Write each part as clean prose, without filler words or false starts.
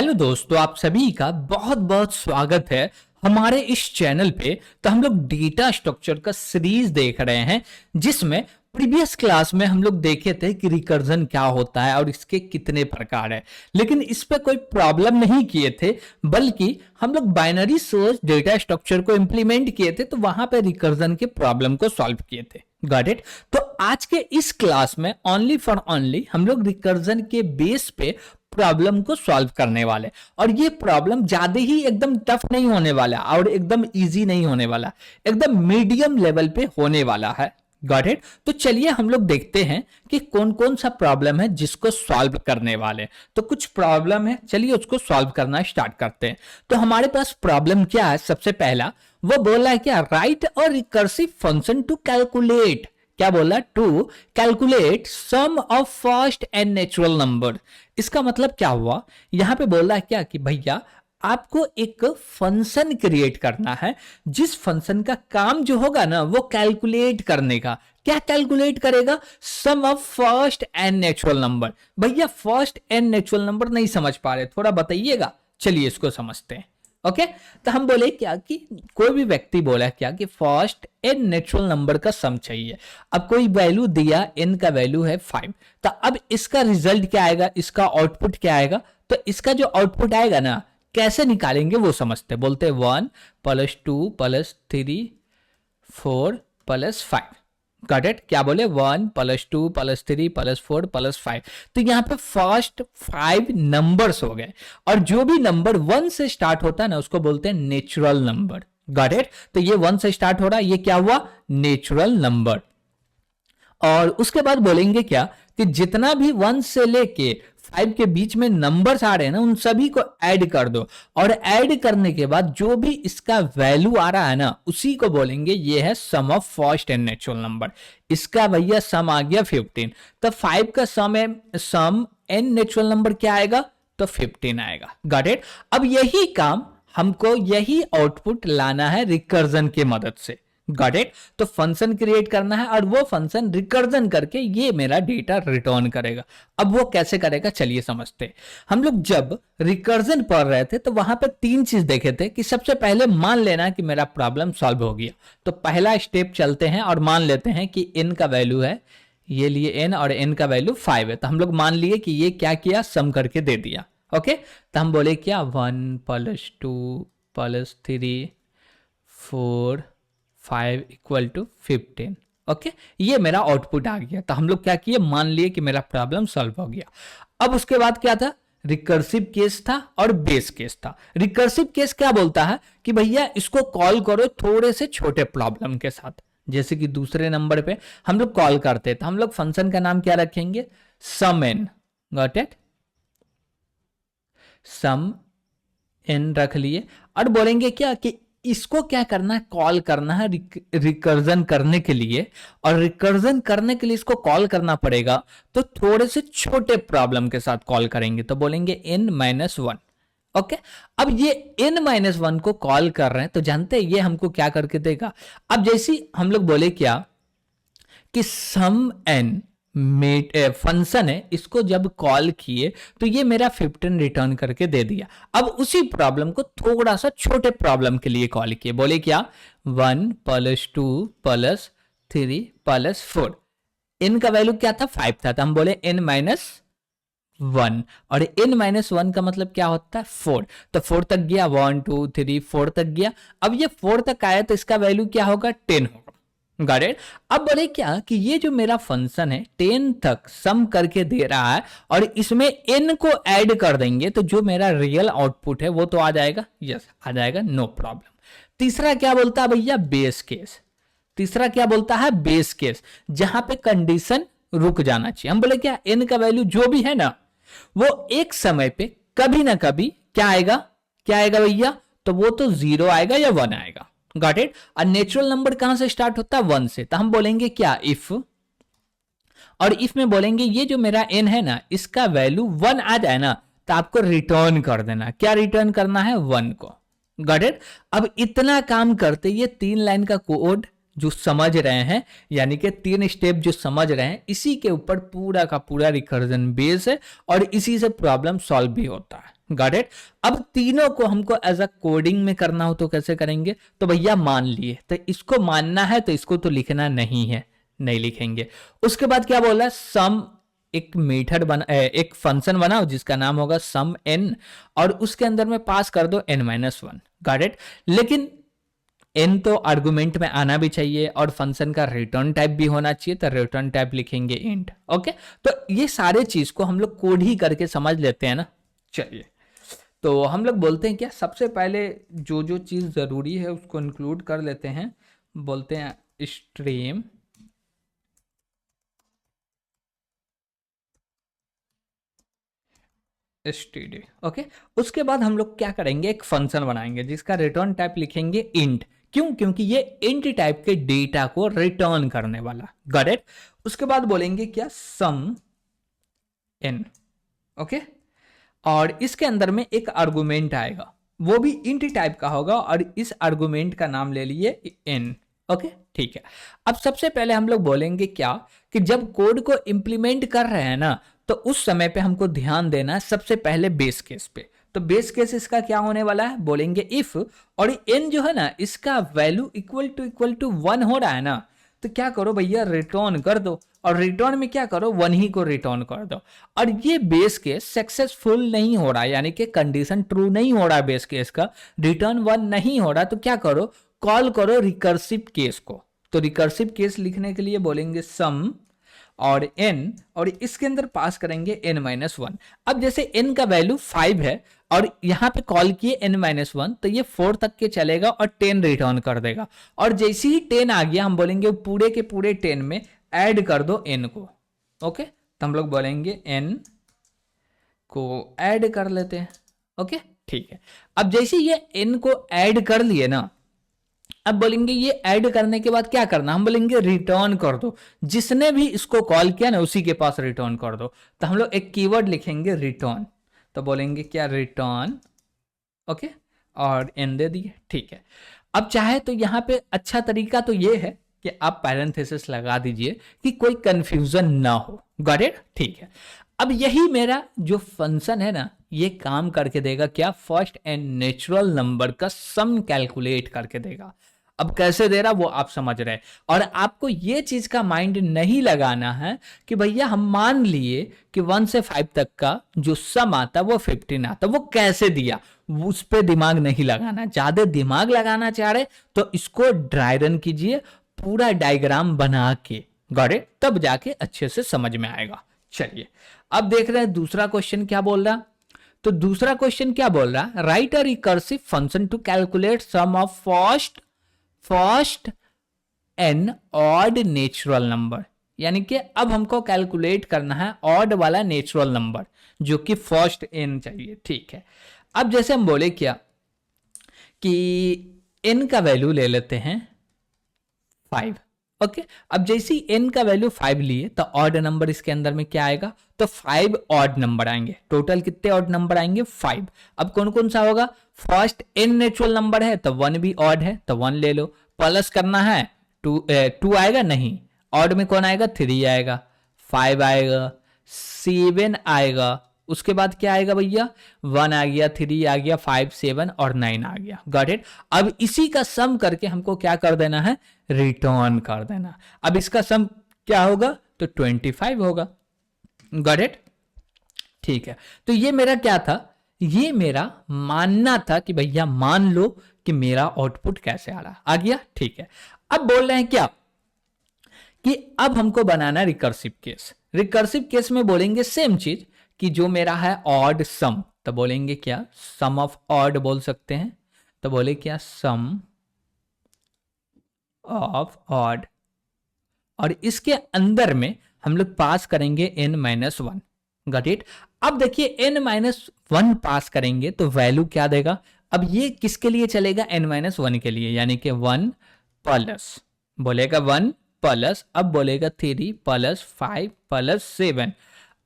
Hello दोस्तों, आप सभी का बहुत बहुत स्वागत है हमारे इस चैनल पे। तो हम लोग डेटा स्ट्रक्चर का सीरीज देख रहे हैं, जिसमें प्रीवियस क्लास में हम लोग देखे थे कि रिकर्जन क्या होता है और इसके कितने प्रकार है, लेकिन इस पे कोई प्रॉब्लम नहीं किए थे, बल्कि हम लोग बाइनरी सर्च डेटा स्ट्रक्चर को इंप्लीमेंट किए थे, तो वहां पे रिकर्जन के प्रॉब्लम को सॉल्व किए थे। Got it. तो आज के इस क्लास में ओनली फॉर ओनली हम लोग रिकर्जन के बेस पे प्रॉब्लम को सॉल्व करने वाले, और ये प्रॉब्लम ज्यादा ही एकदम टफ नहीं होने वाला और एकदम इजी नहीं होने वाला, एकदम मीडियम लेवल पे होने वाला है। Got it. तो चलिए हम लोग देखते हैं कि कौन कौन सा प्रॉब्लम है जिसको सॉल्व करने वाले। तो कुछ प्रॉब्लम है, चलिए उसको सॉल्व करना स्टार्ट करते हैं। तो हमारे पास प्रॉब्लम क्या है, सबसे पहला वो बोला है क्या, राइट और रिकर्सिव फंक्शन टू कैलकुलेट, क्या बोला, to calculate sum of first and natural number. इसका मतलब क्या हुआ, यहां पे बोल रहा है क्या कि भैया आपको एक फंक्शन क्रिएट करना है, जिस फंक्शन का काम जो होगा ना वो कैलकुलेट करने का। क्या कैलकुलेट करेगा, sum of first and natural number. भैया फर्स्ट एंड नेचुरल नंबर नहीं समझ पा रहे, थोड़ा बताइएगा, चलिए इसको समझते हैं। ओके तो हम बोले क्या कि कोई भी व्यक्ति बोला क्या कि फर्स्ट एंड नेचुरल नंबर का सम चाहिए। अब कोई वैल्यू दिया, n का वैल्यू है 5, तो अब इसका रिजल्ट क्या आएगा, इसका आउटपुट क्या आएगा। तो इसका जो आउटपुट आएगा ना, कैसे निकालेंगे वो समझते। बोलते 1 + 2 + 3 4 + 5। Got it. क्या बोले, 1 + 2 + 3 + 4 + 5। तो यहाँ पे फर्स्ट 5 नंबर्स हो गए, और जो भी नंबर 1 से स्टार्ट होता है ना उसको बोलते हैं नेचुरल नंबर। Got it. तो ये 1 से स्टार्ट हो रहा है, ये क्या हुआ, नेचुरल नंबर। और उसके बाद बोलेंगे क्या कि जितना भी 1 से लेके 5 के बीच में नंबर्स आ रहे हैं ना, उन सभी को ऐड कर दो, और ऐड करने के बाद जो भी इसका वैल्यू आ रहा है ना, उसी को बोलेंगे ये है sum of first and natural number. इसका भैया सम आ गया 15, तो 5 का सम है, सम एंड नेचुरल नंबर क्या आएगा, तो 15 आएगा। Got it. अब यही काम हमको, यही आउटपुट लाना है रिकर्जन की मदद से। Got it. तो फंक्शन क्रिएट करना है और वो फंक्शन रिकर्जन करके ये मेरा डेटा रिटर्न करेगा। अब वो कैसे करेगा, चलिए समझते हैं। हम लोग जब रिकर्जन पढ़ रहे थे तो वहां पे 3 चीज देखे थे कि सबसे पहले मान लेना कि मेरा प्रॉब्लम सॉल्व हो गया। तो पहला स्टेप चलते हैं और मान लेते हैं कि n का वैल्यू है, ये लिए n और n का वैल्यू 5 है। तो हम लोग मान लिए कि ये क्या किया, सम करके दे दिया। ओके तो हम बोले क्या, 1 + 2 + 3 4 5 = 15। ओके ये मेरा आउटपुट आ गया। तो हम लोग क्या किए, मान लिए कि मेरा प्रॉब्लम सॉल्व हो गया। अब उसके बाद क्या था, रिकर्सिव केस था और बेस केस था। रिकर्सिव केस क्या बोलता है कि भैया इसको कॉल करो थोड़े से छोटे प्रॉब्लम के साथ, जैसे कि दूसरे नंबर पे हम लोग कॉल करते हैं, तो हम लोग फंक्शन का नाम क्या रखेंगे, sum n। Got it. Sum n रख लिए, और बोलेंगे क्या कि इसको क्या करना है, कॉल करना है रिकर्जन करने के लिए, और रिकर्जन करने के लिए इसको कॉल करना पड़ेगा, तो थोड़े से छोटे प्रॉब्लम के साथ कॉल करेंगे। तो बोलेंगे n-1। ओके अब ये n-1 को कॉल कर रहे हैं, तो जानते हैं ये हमको क्या करके देगा। अब जैसी हम लोग बोले क्या कि सम n फंक्शन है, इसको जब कॉल किए तो ये मेरा 15 रिटर्न करके दे दिया। अब उसी प्रॉब्लम को थोड़ा सा छोटे प्रॉब्लम के लिए कॉल किए, बोले क्या, 1 + 2 + 3 + 4। n का वैल्यू क्या था, 5 था, तो हम बोले n-1, और n-1 का मतलब क्या होता है, 4। तो 4 तक गया, 1 2 3 4 तक गया। अब ये 4 तक आया तो इसका वैल्यू क्या होगा, 10 होगा। Got it. अब बोले क्या कि ये जो मेरा फंक्शन है 10 तक सम करके दे रहा है, और इसमें n को ऐड कर देंगे तो जो मेरा रियल आउटपुट है वो तो आ जाएगा, यस आ जाएगा, नो प्रॉब्लम। तीसरा क्या बोलता है भैया, बेस केस। तीसरा क्या बोलता है, बेस केस, जहां पे कंडीशन रुक जाना चाहिए। हम बोले क्या, n का वैल्यू जो भी है ना, वो एक समय पे कभी ना कभी क्या आएगा, क्या आएगा भैया, तो वो तो 0 आएगा या 1 आएगा। Got it. और नेचुरल नंबर कहां से स्टार्ट होता है, 1 से। तो हम बोलेंगे क्या, इफ, और इफ में बोलेंगे ये जो मेरा n है ना, इसका वैल्यू 1 आ जाए ना, तो आपको रिटर्न कर देना। क्या रिटर्न करना है, 1 को। Got it. अब इतना काम करते ये 3 लाइन का कोड जो समझ रहे हैं, यानी कि 3 स्टेप जो समझ रहे हैं, इसी के ऊपर पूरा का पूरा रिकर्जन बेस है, और इसी से प्रॉब्लम सॉल्व भी होता है। Got it. अब तीनों को हमको एज अ कोडिंग में करना हो तो कैसे करेंगे, तो भैया मान लिए, तो इसको मानना है तो इसको तो लिखना नहीं है, नहीं लिखेंगे। उसके बाद क्या बोला, सम एक मेथड बना, एक फंक्शन बनाओ जिसका नाम होगा सम एन, और उसके अंदर में पास कर दो n-1, गॉट इट। लेकिन एन तो आर्गुमेंट में आना भी चाहिए और फंक्शन का रिटर्न टाइप भी होना चाहिए, तो रिटर्न टाइप लिखेंगे इंट। ओके, तो ये सारे चीज को हम लोग कोड ही करके समझ लेते हैं ना। चलिए, तो हम लोग बोलते हैं क्या, सबसे पहले जो जो चीज जरूरी है उसको इंक्लूड कर लेते हैं, बोलते हैं स्ट्रीम std। ओके, उसके बाद हम लोग क्या करेंगे, एक फंक्शन बनाएंगे जिसका रिटर्न टाइप लिखेंगे इंट। क्यों, क्योंकि ये इंट टाइप के डेटा को रिटर्न करने वाला, गॉट इट। उसके बाद बोलेंगे क्या, सम एन। ओके, और इसके अंदर में एक आर्गुमेंट आएगा, वो भी इंट टाइप का होगा, और इस आर्गुमेंट का नाम ले लिए एन। ओके, ठीक है। अब सबसे पहले हम लोग बोलेंगे क्या, कि जब कोड को इंप्लीमेंट कर रहे हैं ना, तो उस समय पे हमको ध्यान देना है सबसे पहले बेस केस पे। तो बेस केस इसका क्या होने वाला है, बोलेंगे इफ, और एन जो है ना इसका वैल्यू इक्वल टू 1 हो रहा है ना, तो क्या करो भैया, रिटर्न कर दो, और रिटर्न में क्या करो, 1 ही को रिटर्न कर दो। और ये बेस केस सक्सेसफुल नहीं हो रहा है, यानी कि कंडीशन ट्रू नहीं हो रहा है, बेस केस का रिटर्न 1 नहीं हो रहा, तो क्या करो, कॉल करो रिकर्सिव केस को। तो रिकर्सिव केस लिखने के लिए बोलेंगे सम और n, और इसके अंदर पास करेंगे n-1। अब जैसे n का वैल्यू 5 है और यहां पे कॉल किए n-1, तो ये 4 तक के चलेगा और 10 रिटर्न कर देगा। और जैसे ही 10 आ गया, हम बोलेंगे पूरे के पूरे 10 में ऐड कर दो n को। ओके, तो हम लोग बोलेंगे n को ऐड कर लेते हैं। ओके, ठीक है। अब जैसे ये n को ऐड कर लिए ना, अब बोलेंगे ये ऐड करने के बाद क्या करना, हम बोलेंगे रिटर्न कर दो, जिसने भी इसको कॉल किया ना उसी के पास रिटर्न कर दो। तो हम लोग एक कीवर्ड लिखेंगे रिटर्न, तो बोलेंगे क्या, रिटर्न। ओके, और एन दे दिए, ठीक है। अब चाहे तो यहाँ पे अच्छा तरीका तो ये है कि आप पैरेंथेसिस लगा दीजिए कि कोई कंफ्यूजन ना हो, गॉट इट, ठीक है। अब यही मेरा जो फंक्शन है ना, ये काम करके देगा क्या, फर्स्ट एंड नेचुरल नंबर का सम कैलकुलेट करके देगा। अब कैसे दे रहा वो आप समझ रहे हैं, और आपको ये चीज का माइंड नहीं लगाना है कि भैया हम मान लिए कि 1 से 5 तक का जो सम आता वो 15 आता, वो कैसे दिया, उस पर दिमाग नहीं लगाना। ज्यादा दिमाग लगाना चाह रहे तो इसको ड्राई रन कीजिए पूरा डायग्राम बना के, गॉट इट, तब जाके अच्छे से समझ में आएगा। चलिए, अब देख रहे हैं दूसरा क्वेश्चन क्या बोल रहा। तो दूसरा क्वेश्चन क्या बोल रहा, write a recursive function to calculate sum of first n odd natural number. यानी कि अब हमको कैलकुलेट करना है ऑड वाला नेचुरल नंबर जो कि फर्स्ट एन चाहिए, ठीक है। अब जैसे हम बोले क्या कि एन का वैल्यू ले लेते हैं 5। ओके, अब जैसे ही n का वैल्यू 5 लिए तो ऑड नंबर इसके अंदर में क्या आएगा, तो 5 ऑड नंबर आएंगे। टोटल कितने ऑड नंबर आएंगे, 5। अब कौन कौन सा होगा, फर्स्ट n नेचुरल नंबर है तो 1 भी ऑड है तो 1 ले लो, प्लस करना है 2 आएगा नहीं, ऑड में कौन आएगा, 3 आएगा, 5 आएगा, 7 आएगा, उसके बाद क्या आएगा भैया, 1 आ गया, 3 आ गया, 5, 7 और 9 आ गया, गॉट इट। अब इसी का सम करके हमको क्या कर देना है, रिटर्न कर देना। अब इसका सम क्या होगा, तो 25 होगा, गॉट इट, ठीक है। तो ये मेरा क्या था, ये मेरा मानना था कि भैया मान लो कि मेरा आउटपुट कैसे आ रहा, आ गया, ठीक है। अब बोल रहे हैं क्या कि अब हमको बनाना रिकर्सिव केस। रिकर्सिव केस में बोलेंगे सेम चीज कि जो मेरा है ऑड सम, तो बोलेंगे क्या, सम ऑफ ऑड बोल सकते हैं, तो बोले क्या, सम ऑफ ऑड, और इसके अंदर में हम लोग पास करेंगे n-1, गॉट इट। अब देखिए n-1 पास करेंगे तो वैल्यू क्या देगा, अब ये किसके लिए चलेगा, n-1 के लिए, यानी कि 1 प्लस, बोलेगा 1 प्लस, अब बोलेगा 3 प्लस 5 प्लस 7।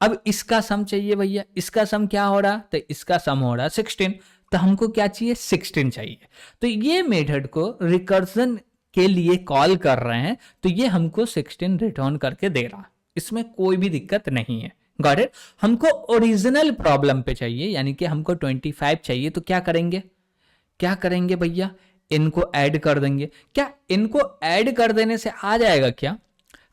अब इसका सम चाहिए भैया, इसका सम क्या हो रहा, तो इसका सम हो रहा 16, तो हमको क्या चाहिए, 16 चाहिए। तो ये मेथड को रिकर्जन के लिए कॉल कर रहे हैं, तो ये हमको 16 रिटर्न करके दे रहा, इसमें कोई भी दिक्कत नहीं है, गॉट इट। हमको ओरिजिनल प्रॉब्लम पे चाहिए, यानी कि हमको 25 चाहिए, तो क्या करेंगे, क्या करेंगे भैया, इनको ऐड कर देंगे। क्या इनको ऐड कर देने से आ जाएगा क्या,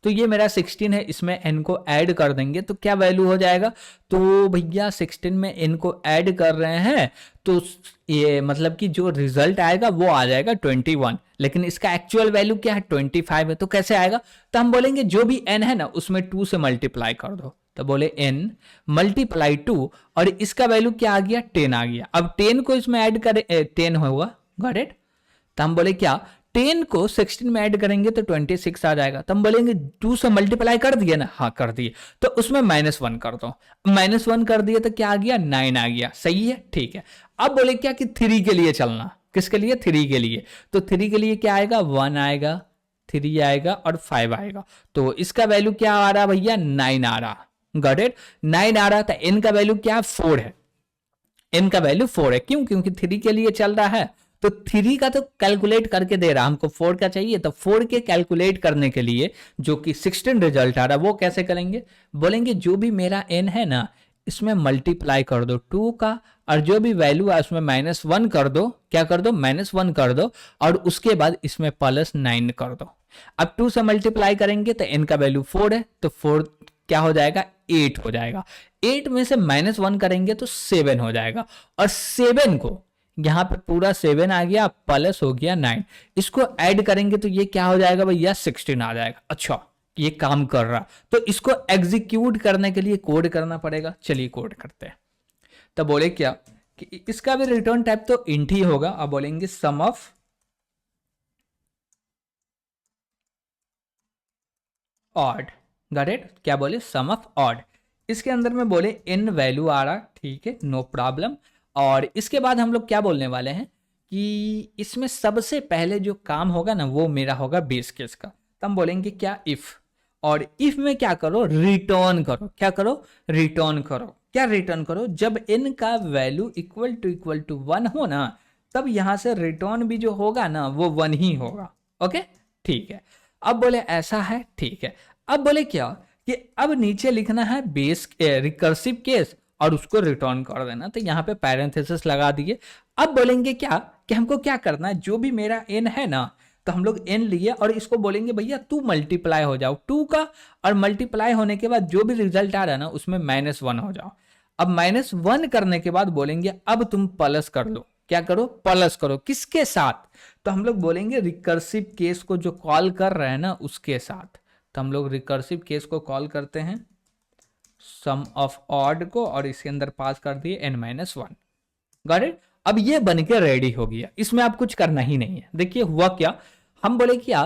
तो ये मेरा 16 है, इसमें n को ऐड कर देंगे तो क्या वैल्यू हो जाएगा, तो भैया 16 में n को ऐड कर रहे हैं तो ये मतलब कि जो रिजल्ट आएगा वो आ जाएगा 21, लेकिन इसका एक्चुअल वैल्यू क्या है 25 है, तो कैसे आएगा, तो हम बोलेंगे जो भी n है ना उसमें 2 से मल्टीप्लाई कर दो, तो बोले n मल्टीप्लाई 2 और इसका वैल्यू क्या आ गया 10 आ गया। अब 10 को इसमें ऐड करें 10 होगा, गॉट इट। तो हम बोले क्या 10 को 16 में ऐड करेंगे तो 26 आ जाएगा, तो हम बोलेंगे 2 से मल्टीप्लाई कर दिए ना, हाँ कर दिए, तो उसमें -1 कर दो, -1 कर दिए तो क्या आ गया 9 आ गया, सही है ठीक है। अब बोले क्या कि 3 के लिए चलना, किसके लिए 3 के लिए, तो 3 के लिए क्या आएगा 1 आएगा, 3 आएगा और 5 आएगा, तो इसका वैल्यू क्या आ रहा भैया 9 आ रहा, गॉट इट, 9 आ रहा था। n का वैल्यू क्या 4 है, n का वैल्यू 4 है, क्यों, क्योंकि 3 के लिए चल रहा है, तो 3 का तो कैलकुलेट करके दे रहा, हमको 4 का चाहिए, तो 4 के कैलकुलेट करने के लिए जो कि 16 रिजल्ट आ रहा वो कैसे करेंगे, बोलेंगे जो भी मेरा n है ना इसमें मल्टीप्लाई कर दो 2 का, और जो भी वैल्यू है उसमें -1 कर दो, क्या कर दो -1 कर दो, और उसके बाद इसमें +9 कर दो। अब 2 से मल्टीप्लाई करेंगे तो n का वैल्यू 4 है, तो 4 क्या हो जाएगा 8 हो जाएगा, 8 में से -1 करेंगे तो 7 हो जाएगा, और 7 को यहां पे पूरा 7 आ गया प्लस हो गया 9, इसको ऐड करेंगे तो ये क्या हो जाएगा भैया 16 आ जाएगा। अच्छा ये काम कर रहा, तो इसको एग्जीक्यूट करने के लिए कोड करना पड़ेगा, चलिए कोड करते हैं। तो बोले क्या कि इसका भी रिटर्न टाइप तो इंट ही होगा, अब बोलेंगे सम ऑफ ऑड, गॉट इट, क्या बोले सम ऑफ ऑड, इसके अंदर में बोले इन वैल्यू आ रहा, ठीक है नो प्रॉब्लम। और इसके बाद हम लोग क्या बोलने वाले हैं कि इसमें सबसे पहले जो काम होगा ना वो मेरा होगा बेस केस का, तो हम बोलेंगे क्या इफ, और इफ में क्या करो रिटर्न करो, क्या करो रिटर्न करो, क्या रिटर्न करो, जब n का वैल्यू इक्वल टू 1 हो ना तब यहां से रिटर्न भी जो होगा ना वो 1 ही होगा, ओके ठीक है। अब बोले ऐसा है ठीक है, अब बोले क्या कि अब नीचे लिखना है बेस रिकर्सिव केस और उसको रिटर्न कर देना, तो यहाँ पे पैरेंथेसिस लगा दिए। अब बोलेंगे क्या कि हमको क्या करना है, जो भी मेरा n है ना तो हम लोग n लिए और इसको बोलेंगे भैया तू मल्टीप्लाई हो जाओ 2 का, और मल्टीप्लाई होने के बाद जो भी रिजल्ट आ रहा है ना उसमें -1 हो जाओ। अब -1 करने के बाद बोलेंगे अब तुम प्लस कर लो, क्या करो प्लस करो, किसके साथ, तो हम लोग बोलेंगे रिकर्सिव केस को जो कॉल कर रहे हैं ना उसके साथ, तो हम लोग रिकर्सिव केस को कॉल करते हैं सम ऑफ ऑड को और इसके अंदर पास कर दिए n-1, गॉट इट। अब ये बन के रेडी हो गया, इसमें आप कुछ करना ही नहीं है। देखिए हुआ क्या, हम बोले क्या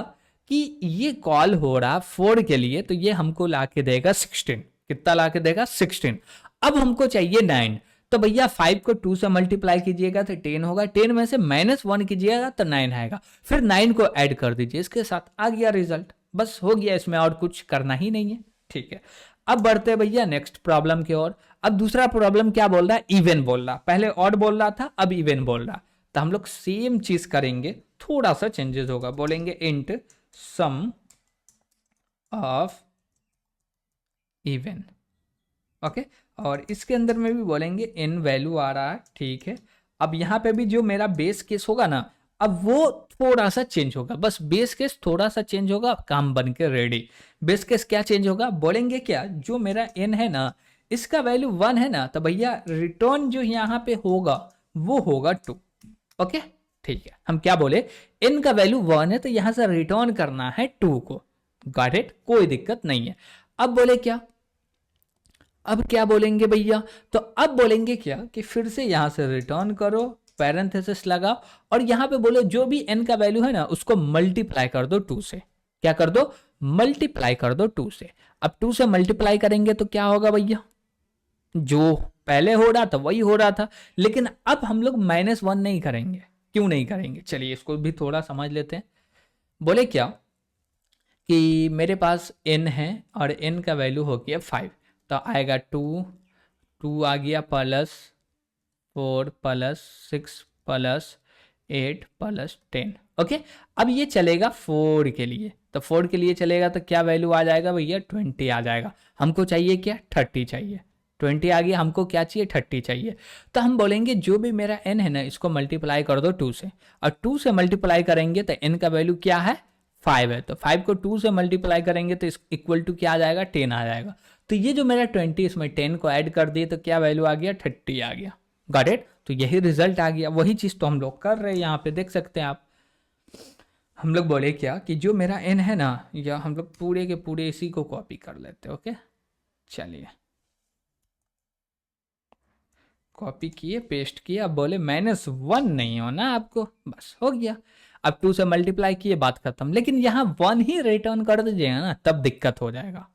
कि ये कॉल हो रहा 4 के लिए, तो ये हमको ला के देगा 16, कितना ला के देगा 16। अब हमको चाहिए 9, तो भैया 5 को 2 से मल्टीप्लाई कीजिएगा तो 10 होगा, 10 में से -1 कीजिएगा तो 9 आएगा, फिर 9 को ऐड कर दीजिए इसके साथ, आ गया रिजल्ट, बस हो गया, इसमें और कुछ करना ही नहीं है, ठीक है। अब बढ़ते हैं भैया नेक्स्ट प्रॉब्लम की ओर। अब दूसरा प्रॉब्लम क्या बोल रहा है, इवन बोल रहा, पहले ऑड बोल रहा था अब इवन बोल रहा, तो हम लोग सेम चीज करेंगे, थोड़ा सा चेंजेस होगा, बोलेंगे int sum of even, okay, और इसके अंदर में भी बोलेंगे इन वैल्यू आ रहा है, ठीक है। अब यहाँ पे भी जो मेरा बेस केस होगा ना अब वो थोड़ा सा चेंज होगा, बस बेस केस थोड़ा सा चेंज होगा, काम बन के रेडी। बेस केस क्या चेंज होगा, बोलेंगे क्या जो मेरा n है ना इसका वैल्यू 1 है ना, तो भैया रिटर्न जो यहाँ पे होगा वो होगा 2, ओके ठीक है। हम क्या बोले n का वैल्यू 1 है तो यहां से रिटर्न करना है 2 को, गॉट इट, कोई दिक्कत नहीं है। अब बोले क्या, अब क्या बोलेंगे भैया, तो अब बोलेंगे क्या कि फिर से यहां से रिटर्न करो, पैरेंथेसिस लगाओ, और यहां पे बोलो जो भी n का वैल्यू है ना उसको मल्टीप्लाई कर दो 2 से, क्या कर दो मल्टीप्लाई कर दो 2 से। अब 2 से मल्टीप्लाई करेंगे तो क्या होगा भैया, जो पहले हो रहा था वही हो रहा था, लेकिन अब हम लोग -1 नहीं करेंगे, क्यों नहीं करेंगे, चलिए इसको भी थोड़ा समझ लेते हैं। बोले क्या कि मेरे पास n है और n का वैल्यू हो गया 5, तो आएगा 2 आ गया plus 4 plus 6 plus 8 plus 10। Okay, अब ये चलेगा 4 के लिए, तो 4 के लिए चलेगा तो क्या वैल्यू आ जाएगा भैया, 20 आ जाएगा। हमको चाहिए क्या, 30 चाहिए। 20 आ गया, हमको क्या चाहिए, 30 चाहिए। तो हम बोलेंगे जो भी मेरा n है ना, इसको मल्टीप्लाई कर दो 2 से, और 2 से मल्टीप्लाई करेंगे तो n का वैल्यू क्या है, 5 है। तो 5 को 2 से मल्टीप्लाई करेंगे तो इस इक्वल टू क्या आ जाएगा, 10 आ जाएगा। तो ये जो मेरा 20, इसमें 10 को ऐड कर दिए तो क्या वैल्यू आ गया, 30 आ गया। Got it. तो यही रिजल्ट आ गया, वही चीज़ तो हम लोग कर रहे हैं यहाँ पे, देख सकते हैं आप। हम लोग बोले क्या कि जो मेरा n है ना, या हम लोग पूरे के पूरे इसी को कॉपी कर लेते हैं। ओके, चलिए कॉपी किए, पेस्ट किए। अब बोले -1 नहीं होना आपको, बस हो गया। अब 2 से मल्टीप्लाई किए, बात खत्म। लेकिन यहाँ 1 ही रिटर्न कर दीजिएगा ना, तब दिक्कत हो जाएगा।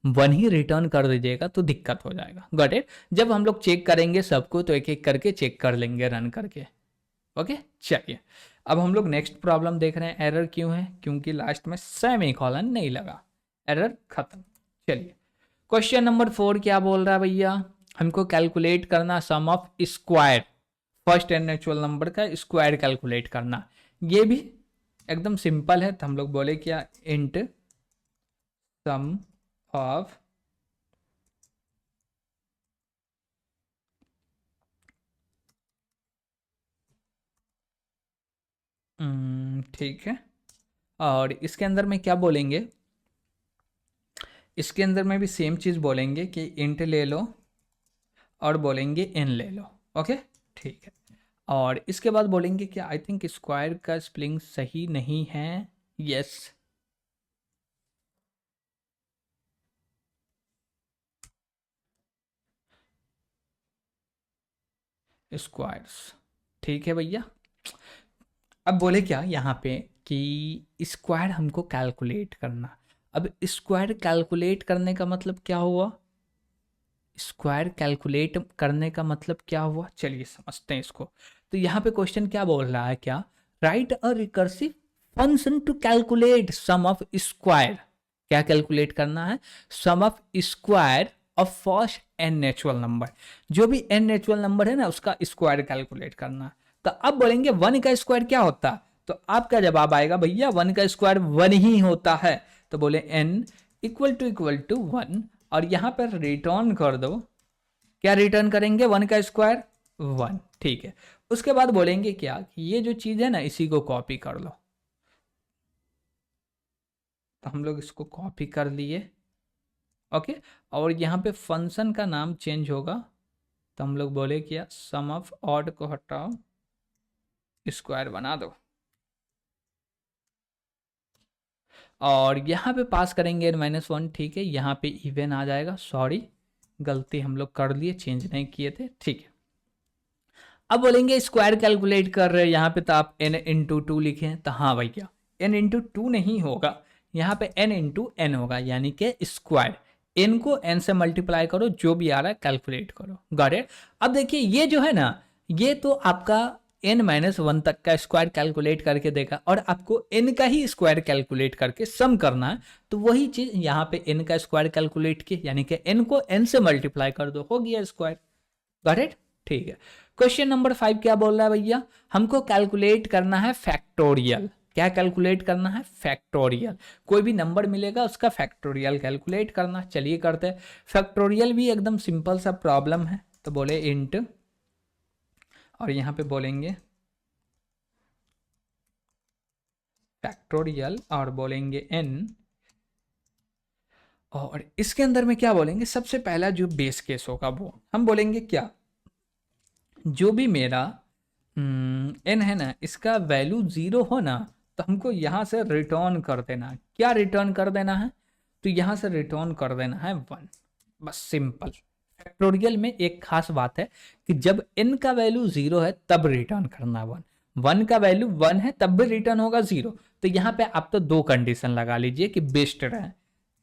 1 ही रिटर्न कर दीजिएगा तो दिक्कत हो जाएगा। Got it. जब हम लोग चेक करेंगे सबको तो एक एक करके चेक कर लेंगे रन करके। ओके, चलिए अब हम लोग नेक्स्ट प्रॉब्लम देख रहे हैं। एरर क्यों है, क्योंकि लास्ट में सेमीकोलन नहीं लगा, एरर खत्म। चलिए क्वेश्चन नंबर 4 क्या बोल रहा है भैया, हमको कैलकुलेट करना sum of square, first and natural number का स्क्वायर कैलकुलेट करना। ये भी एकदम सिंपल है, तो हम लोग बोले क्या, इंट सम ऑफ ठीक है। और इसके अंदर में क्या बोलेंगे, इसके अंदर में भी सेम चीज़ बोलेंगे कि इंट ले लो और बोलेंगे एन ले लो। ओके, ठीक है। और इसके बाद बोलेंगे कि आई थिंक स्क्वायर का स्पेलिंग सही नहीं है। यस, स्क्वायर्स, ठीक है भैया। अब बोले क्या यहाँ पे कि स्क्वायर हमको कैलकुलेट करना। अब स्क्वायर कैलकुलेट करने का मतलब क्या हुआ, स्क्वायर कैलकुलेट करने का मतलब क्या हुआ, चलिए समझते हैं इसको। तो यहाँ पे क्वेश्चन क्या बोल रहा है, क्या write a recursive function to calculate sum of square. क्या कैलकुलेट करना है, sum of square of first n natural number. जो भी एन नेचुरल नंबर है ना, उसका स्क्वायर कैलकुलेट करना है। तो अब बोलेंगे 1 का स्क्वायर क्या होता है, तो आपका जवाब आएगा भैया 1 का स्क्वायर 1 ही होता है। तो बोले n इक्वल टू 1, और यहां पर रिटर्न कर दो। क्या रिटर्न करेंगे, 1 का स्क्वायर 1, ठीक है। उसके बाद बोलेंगे क्या कि ये जो चीज है ना, इसी को कॉपी कर लो। तो हम लोग इसको कॉपी कर लिए। ओके, और यहाँ पे फंक्शन का नाम चेंज होगा। तो हम लोग बोले क्या, सम ऑफ ऑड को हटाओ, स्क्वायर बना दो। और यहाँ पे पास करेंगे -1, ठीक है। यहाँ पे इवन आ जाएगा, सॉरी गलती हम लोग कर लिए, चेंज नहीं किए थे, ठीक है। अब बोलेंगे स्क्वायर कैलकुलेट कर रहे हैं, यहाँ पे तो आप n इंटू 2 लिखें, तो हाँ भैया n इंटू 2 नहीं होगा, यहाँ पे n इंटू n होगा, यानी कि स्क्वायर। n को n से मल्टीप्लाई करो, जो भी आ रहा है कैलकुलेट करो। Got it. अब देखिए ये जो है ना, ये तो आपका n-1 तक का स्क्वायर कैलकुलेट करके देगा, और आपको n का ही स्क्वायर कैलकुलेट करके सम करना है। तो वही चीज यहाँ पे n का स्क्वायर कैलकुलेट किए, यानी कि n को n से मल्टीप्लाई कर दो, हो गया स्क्वायर। गॉट इट, ठीक है। क्वेश्चन नंबर 5 क्या बोल रहा है भैया, हमको कैलकुलेट करना है फैक्टोरियल। क्या कैलकुलेट करना है, फैक्टोरियल। कोई भी नंबर मिलेगा उसका फैक्टोरियल कैलकुलेट करना। चलिए करते हैं। फैक्टोरियल भी एकदम सिंपल सा प्रॉब्लम है। तो बोले इंट, और यहाँ पे बोलेंगे फैक्टोरियल, और बोलेंगे n, और इसके अंदर में क्या बोलेंगे, सबसे पहला जो बेस केस होगा वो हम बोलेंगे क्या, जो भी मेरा n है ना, इसका वैल्यू 0 हो ना, तो हमको यहाँ से रिटर्न कर देना। क्या रिटर्न कर देना है, तो यहाँ से रिटर्न कर देना है 1, बस सिंपल। फैक्टोरियल में एक खास बात है कि जब n का वैल्यू 0 है तब रिटर्न करना 1, 1 का वैल्यू 1 है तब भी रिटर्न होगा 0। तो यहाँ पे आप तो दो कंडीशन लगा लीजिए कि बेस्ट रहे।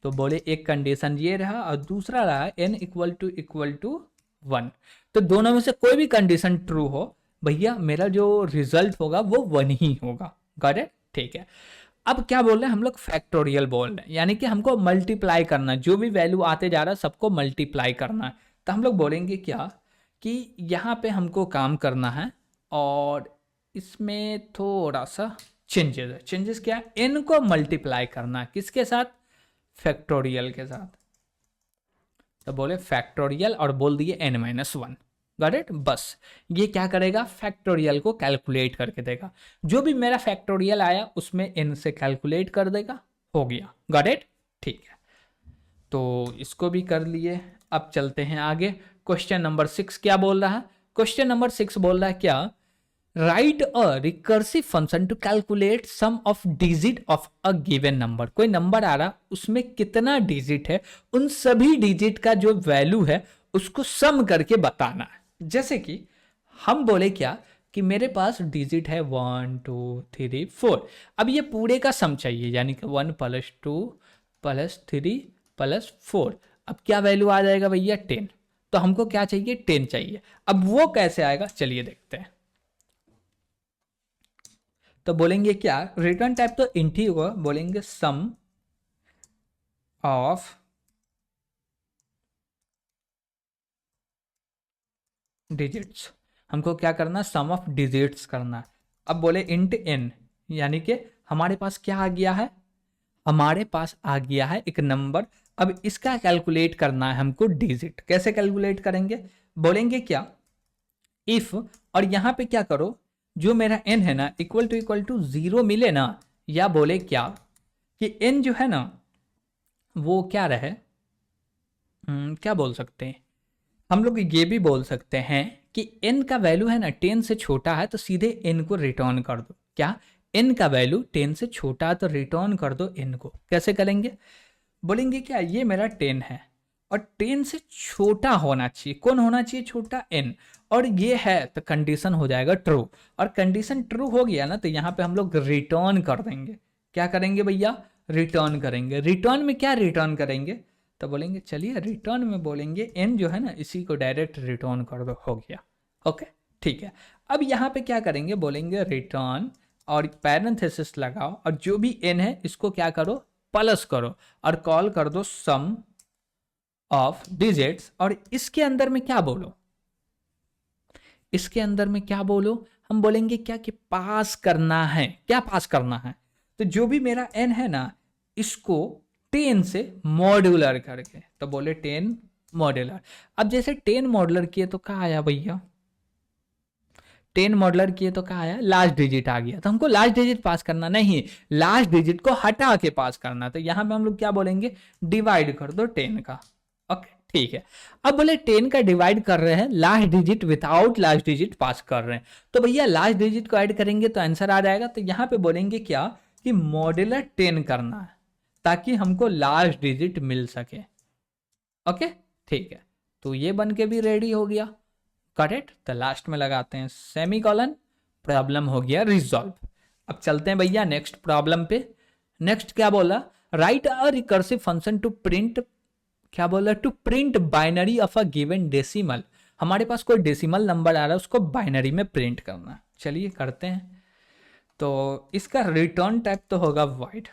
तो बोले एक कंडीशन ये रहा, और दूसरा रहा n इक्वल टू 1। तो दोनों में से कोई भी कंडीशन ट्रू हो भैया, मेरा जो रिजल्ट होगा वो 1 ही होगा। गॉट इट, ठीक है। अब क्या बोल रहे हैं हम लोग, फैक्टोरियल बोल रहे हैं, यानी कि हमको मल्टीप्लाई करना, जो भी वैल्यू आते जा रहा है सबको मल्टीप्लाई करना है। तो हम लोग बोलेंगे क्या कि यहाँ पे हमको काम करना है, और इसमें थोड़ा सा चेंजेस है। चेंजेस क्या है? n को मल्टीप्लाई करना है किसके साथ? फैक्टोरियल के साथ। तो बोले फैक्टोरियल और बोल दिए n-1। Got it? बस ये क्या करेगा? फैक्टोरियल को कैलकुलेट करके देगा। जो भी मेरा फैक्टोरियल आया उसमें n से कैलकुलेट कर देगा। हो गया। Got it? ठीक है, तो इसको भी कर लिए। अब चलते हैं आगे। क्वेश्चन नंबर 6 क्या बोल रहा है? क्वेश्चन नंबर 6 बोल रहा है क्या? Write a recursive function to calculate sum of digit of a given number. कोई नंबर आ रहा, उसमें कितना डिजिट है, उन सभी डिजिट का जो वैल्यू है उसको सम करके बताना है। जैसे कि हम बोले क्या कि मेरे पास डिजिट है 1 2 3 4। अब ये पूरे का सम चाहिए, यानी कि 1 + 2 + 3 + 4। अब क्या वैल्यू आ जाएगा भैया? 10। तो हमको क्या चाहिए? 10 चाहिए। अब वो कैसे आएगा, चलिए देखते हैं। तो बोलेंगे क्या? रिटर्न टाइप तो इंट ही होगा। बोलेंगे सम ऑफ डिजिट्स। हमको क्या करना? सम ऑफ डिजिट्स करना है। अब बोले इंट n, यानी कि हमारे पास क्या आ गया है? हमारे पास आ गया है एक नंबर। अब इसका कैलकुलेट करना है हमको डिजिट। कैसे कैलकुलेट करेंगे? बोलेंगे क्या? इफ, और यहां पे क्या करो, जो मेरा n है ना इक्वल टू 0 मिले ना, या बोले क्या कि n जो है ना वो क्या रहे, क्या बोल सकते हैं हम लोग? ये भी बोल सकते हैं कि n का वैल्यू है ना 10 से छोटा है तो सीधे n को रिटर्न कर दो। क्या? n का वैल्यू 10 से छोटा है तो रिटर्न कर दो n को। कैसे करेंगे? बोलेंगे क्या? ये मेरा 10 है और 10 से छोटा होना चाहिए। कौन होना चाहिए? छोटा n। और ये है तो कंडीशन हो जाएगा ट्रू। और कंडीशन ट्रू हो गया ना तो यहाँ पे हम लोग रिटर्न कर देंगे। क्या करेंगे भैया? रिटर्न करेंगे। रिटर्न में क्या रिटर्न करेंगे? तो बोलेंगे चलिए रिटर्न में बोलेंगे n जो है ना इसी को डायरेक्ट रिटर्न कर दो। हो गया। ओके, ठीक है। अब यहाँ पे क्या करेंगे? बोलेंगे रिटर्न और पैरेंथेसिस लगाओ और जो भी n है इसको क्या करो? प्लस करो और कॉल कर दो सम ऑफ डिजिट्स। और इसके अंदर में क्या बोलो? इसके अंदर में क्या बोलो? हम बोलेंगे क्या कि पास करना है। क्या पास करना है? तो जो भी मेरा n है ना इसको 10 से मॉड्यूलर करके, तो बोले 10 मॉड्यूलर। अब जैसे 10 मॉड्यूलर किए तो कहाँ आया भैया? 10 मॉड्यूलर किए तो कहाँ आया? लास्ट डिजिट आ गया। तो हमको लास्ट डिजिट पास करना नहीं, लास्ट डिजिट को हटा के पास करना। तो यहां पे हम लोग क्या बोलेंगे? डिवाइड कर दो 10 का। ओके, ठीक है। अब बोले 10 का डिवाइड कर रहे हैं, last digit without last digit pass कर रहे हैं, तो भैया लास्ट डिजिट को ऐड करेंगे तो आंसर आ जाएगा। तो यहां पे बोलेंगे क्या कि मॉड्यूलर 10 करना है ताकि हमको लास्ट डिजिट मिल सके। ओके, ठीक है। तो ये बन के भी रेडी हो गया। करेक्ट। तो लास्ट में लगाते हैं सेमी कॉलन। प्रॉब्लम हो गया रिजॉल्व। अब चलते हैं भैया नेक्स्ट प्रॉब्लम पे। नेक्स्ट क्या बोला? Write a recursive function to print, क्या बोला? To print binary of a given decimal. हमारे पास कोई डेसिमल नंबर आ रहा है उसको बाइनरी में प्रिंट करना है। चलिए करते हैं। तो इसका रिटर्न टाइप तो होगा वाइड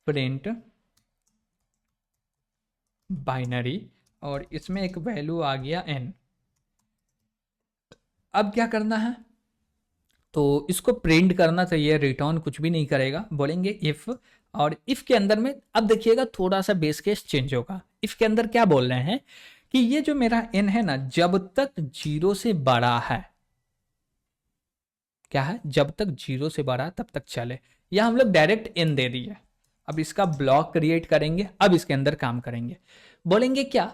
प्रिंट बाइनरी और इसमें एक वैल्यू आ गया n। अब क्या करना है? तो इसको प्रिंट करना चाहिए, रिटर्न कुछ भी नहीं करेगा। बोलेंगे इफ, और इफ के अंदर में अब देखिएगा थोड़ा सा बेस केस चेंज होगा। इफ के अंदर क्या बोल रहे हैं कि ये जो मेरा n है ना जब तक 0 से बड़ा है, क्या है? जब तक 0 से बड़ा तब तक चले। या हम लोग डायरेक्ट n दे दिए। अब इसका ब्लॉक क्रिएट करेंगे, अब इसके अंदर काम करेंगे। बोलेंगे क्या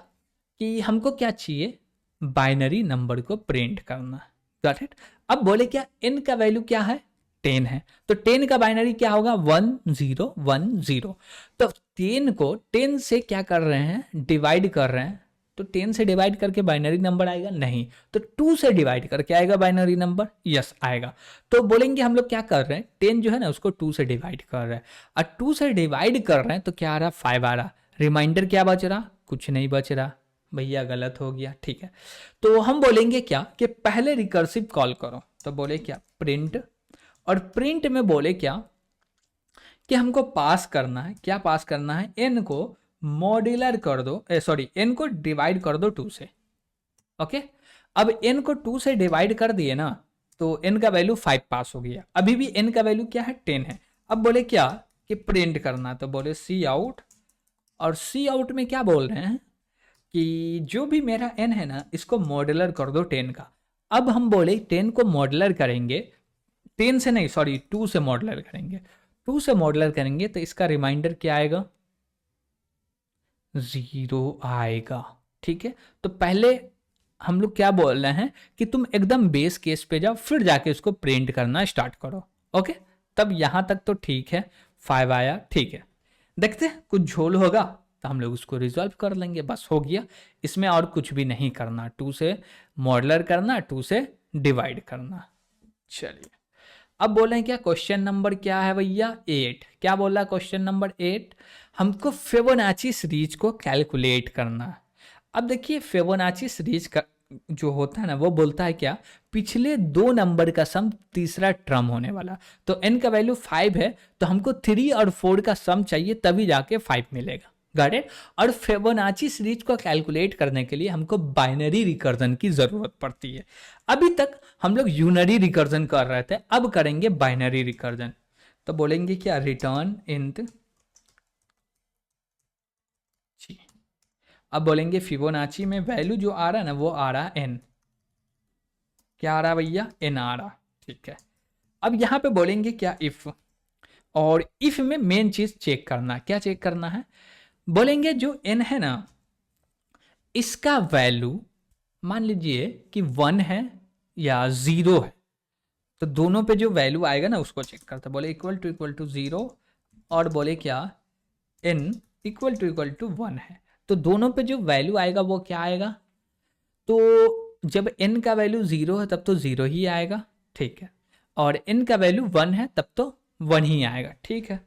कि हमको क्या चाहिए? बाइनरी नंबर को प्रिंट करना। Got it? अब बोले क्या n का वैल्यू क्या है? 10 है। तो 10 का बाइनरी क्या होगा? 1 0 1 0। तो 10 को 10 से क्या कर रहे हैं? डिवाइड कर रहे हैं। तो 10 से डिवाइड करके बाइनरी नंबर आएगा? नहीं। तो 2 से डिवाइड करके आएगा बाइनरी नंबर? यस आएगा। तो बोलेंगे हम लोग क्या कर रहे हैं? 10 जो है ना उसको 2 से डिवाइड कर रहे हैं और 2 से डिवाइड कर रहे हैं तो क्या आ रहा? 5 आ रहा। रिमाइंडर क्या बच रहा? कुछ नहीं बच रहा। भैया गलत हो गया। ठीक है, तो हम बोलेंगे क्या कि पहले रिकर्सिव कॉल करो। तो बोले क्या? प्रिंट, और प्रिंट में बोले क्या कि हमको पास करना है। क्या पास करना है? n को मॉड्यूलर कर दो, सॉरी n को डिवाइड कर दो 2 से। ओके, अब n को 2 से डिवाइड कर दिए ना तो n का वैल्यू 5 पास हो गया। अभी भी n का वैल्यू क्या है 10 है। अब बोले क्या कि प्रिंट करना, तो बोले सी आउट, और सी आउट में क्या बोल रहे हैं कि जो भी मेरा n है ना इसको मॉड्यूलर कर दो 10 का। अब हम बोले 10 को मॉड्यूलर करेंगे, 10 से नहीं सॉरी 2 से मॉड्यूलर करेंगे, 2 से मॉड्यूलर करेंगे तो इसका रिमाइंडर क्या आएगा 0 आएगा। ठीक है, तो पहले हम लोग क्या बोल रहे हैं कि तुम एकदम बेस केस पे जाओ फिर जाके उसको प्रिंट करना स्टार्ट करो। ओके, तब यहां तक तो ठीक है, 5 आया, ठीक है। देखते हैं कुछ झोल होगा तो हम लोग उसको रिजॉल्व कर लेंगे, बस हो गया। इसमें और कुछ भी नहीं करना, 2 से मॉडलर करना, 2 से डिवाइड करना। चलिए अब बोले हैं क्या, क्वेश्चन नंबर क्या है भैया 8। क्या बोला क्वेश्चन नंबर 8, हमको फिबोनाची सीरीज को कैलकुलेट करना है। अब देखिए फिबोनाची सीरीज का जो होता है ना वो बोलता है क्या, पिछले 2 नंबर का सम तीसरा टर्म होने वाला। तो n का वैल्यू 5 है तो हमको 3 और 4 का सम चाहिए तभी जाके 5 मिलेगा। Got it. और फिबोनाची सीरीज को कैलकुलेट करने के लिए हमको बाइनरी रिकर्जन की जरूरत पड़ती है। अभी तक हम लोग यूनरी रिकर्जन कर रहे थे, अब करेंगे बाइनरी रिकर्जन। तो बोलेंगे क्या, रिटर्न इंट, अब बोलेंगे फिबोनाची में वैल्यू जो आ रहा है ना वो आ रहा है n। क्या आ रहा है भैया, n आ रहा। ठीक है, अब यहां पे बोलेंगे क्या इफ, और इफ में मेन चीज चेक करना, क्या चेक करना है, बोलेंगे जो n है ना इसका वैल्यू मान लीजिए कि 1 है या 0 है, तो दोनों पे जो वैल्यू आएगा ना उसको चेक करता। बोले इक्वल टू 0 और बोले क्या n इक्वल टू 1 है, तो दोनों पे जो वैल्यू आएगा वो क्या आएगा, तो जब n का वैल्यू 0 है तब तो 0 ही आएगा। ठीक है, और n का वैल्यू 1 है तब तो 1 ही आएगा। ठीक है,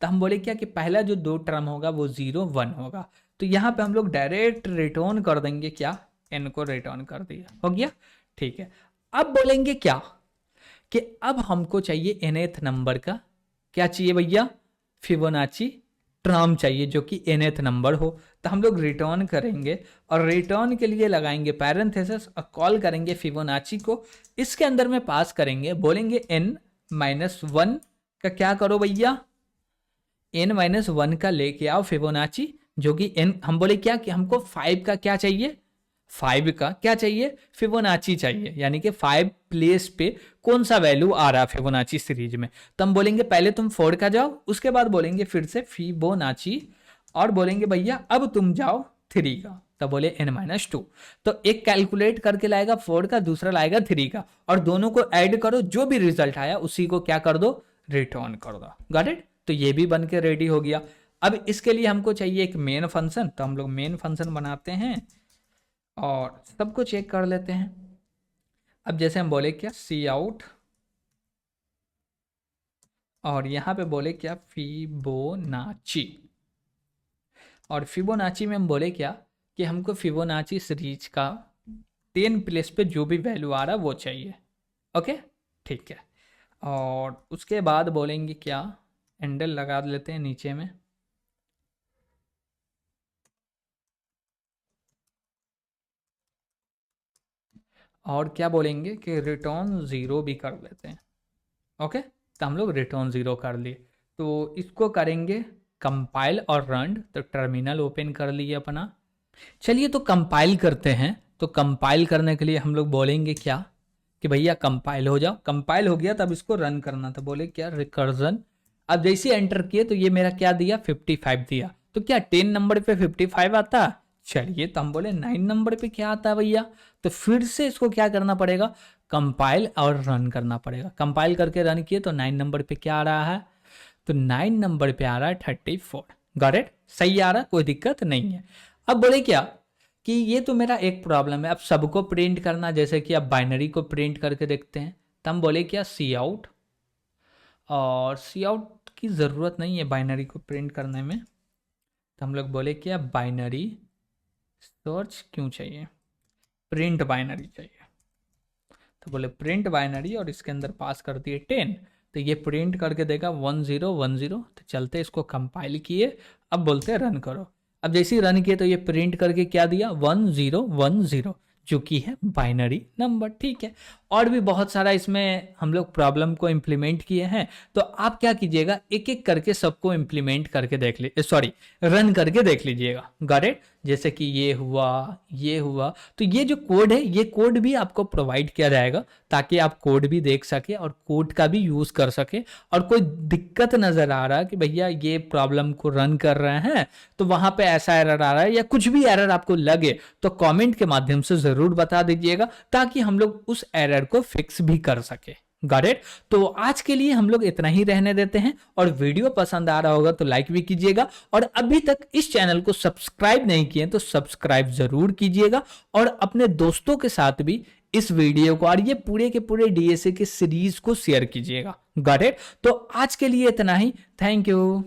तो हम बोले क्या कि पहला जो 2 टर्म होगा वो 0 1 होगा, तो यहाँ पे हम लोग डायरेक्ट रिटर्न कर देंगे क्या, n को रिटर्न कर दिया, हो गया। ठीक है, अब बोलेंगे क्या कि अब हमको चाहिए nth नंबर का, क्या चाहिए भैया, फिबोनाची टर्म चाहिए जो कि nth नंबर हो। तो हम लोग रिटर्न करेंगे और रिटर्न के लिए लगाएंगे पैरेंथेसिस और कॉल करेंगे फिबोनाची को, इसके अंदर में पास करेंगे, बोलेंगे n-1 का क्या करो भैया, n-1 का लेके आओ फिबोनाची, जो कि n, हम बोले क्या कि हमको 5 का क्या चाहिए, 5 का क्या चाहिए, फिबोनाची चाहिए, यानी कि 5 प्लेस पे कौन सा वैल्यू आ रहा है फिबोनाची सीरीज में। तो हम बोलेंगे पहले तुम 4 का जाओ, उसके बाद बोलेंगे फिर से फिबोनाची, और बोलेंगे भैया अब तुम जाओ 3 का, तो बोले n-2। तो एक कैलकुलेट करके लाएगा 4 का, दूसरा लाएगा 3 का, और दोनों को ऐड करो, जो भी रिजल्ट आया उसी को क्या कर दो, रिटर्न कर दो। Got it. तो ये भी बन के रेडी हो गया। अब इसके लिए हमको चाहिए एक मेन फंक्शन, तो हम लोग मेन फंक्शन बनाते हैं और सबको चेक कर लेते हैं। अब जैसे हम बोले क्या सी आउट, और यहाँ पे बोले क्या फिबोनाची, और फिबोनाची में हम बोले क्या कि हमको फिबोनाची सीरीज का 10 प्लेस पे जो भी वैल्यू आ रहा है वो चाहिए। ओके, ठीक है, और उसके बाद बोलेंगे क्या, एंडल लगा लेते हैं नीचे में, और क्या बोलेंगे कि रिटर्न 0 भी कर लेते हैं। ओके, तो हम लोग रिटर्न 0 कर लिए, तो इसको करेंगे कंपाइल और रन। तो टर्मिनल ओपन कर लिए अपना, चलिए तो कंपाइल करते हैं। तो कंपाइल करने के लिए हम लोग बोलेंगे क्या कि भैया कंपाइल हो जाओ, कंपाइल हो गया तब इसको रन करना। तो बोले क्या रिकर्जन, अब जैसे एंटर किए तो ये मेरा क्या दिया 55 दिया, तो क्या 10 नंबर पे 55 आता। चलिए तो हम बोले 9 नंबर पे क्या आता है भैया, तो फिर से इसको क्या करना पड़ेगा, कंपाइल और रन करना पड़ेगा। कंपाइल करके रन किए तो 9 नंबर पे क्या आ रहा है, तो 9 नंबर पे आ रहा है 34। गॉट इट, सही आ रहा, कोई दिक्कत नहीं है। अब बोले क्या कि ये तो मेरा एक प्रॉब्लम है, अब सबको प्रिंट करना, जैसे कि अब बाइनरी को प्रिंट करके देखते हैं। तो हम बोले क्या सी आउट, और सी आउट की ज़रूरत नहीं है बाइनरी को प्रिंट करने में, तो हम लोग बोले क्या बाइनरी सर्च क्यों चाहिए, प्रिंट बाइनरी चाहिए। तो बोले प्रिंट बाइनरी, और इसके अंदर पास कर दिए 10, तो ये प्रिंट करके देगा 1010। तो चलते इसको कंपाइल किए, अब बोलते हैं रन करो। अब जैसे ही रन किए तो ये प्रिंट करके क्या दिया 1010। जो कि है बाइनरी नंबर। ठीक है, और भी बहुत सारा इसमें हम लोग प्रॉब्लम को इम्प्लीमेंट किए हैं। तो आप क्या कीजिएगा, एक एक करके सबको इम्प्लीमेंट करके देख लीजिए, सॉरी रन करके देख लीजिएगा। Got it? जैसे कि ये हुआ, ये हुआ, तो ये जो कोड है, ये कोड भी आपको प्रोवाइड किया जाएगा ताकि आप कोड भी देख सके और कोड का भी यूज कर सके। और कोई दिक्कत नजर आ रहा है कि भैया ये प्रॉब्लम को रन कर रहे हैं तो वहां पे ऐसा एरर आ रहा है या कुछ भी एरर आपको लगे, तो कमेंट के माध्यम से जरूर बता दीजिएगा ताकि हम लोग उस एरर को फिक्स भी कर सके। Got it? तो आज के लिए हम लोग इतना ही रहने देते हैं, और वीडियो पसंद आ रहा होगा तो लाइक भी कीजिएगा, और अभी तक इस चैनल को सब्सक्राइब नहीं किए तो सब्सक्राइब जरूर कीजिएगा, और अपने दोस्तों के साथ भी इस वीडियो को और ये पूरे के पूरे डीएसए के सीरीज को शेयर कीजिएगा। Got it? तो आज के लिए इतना ही। Thank you.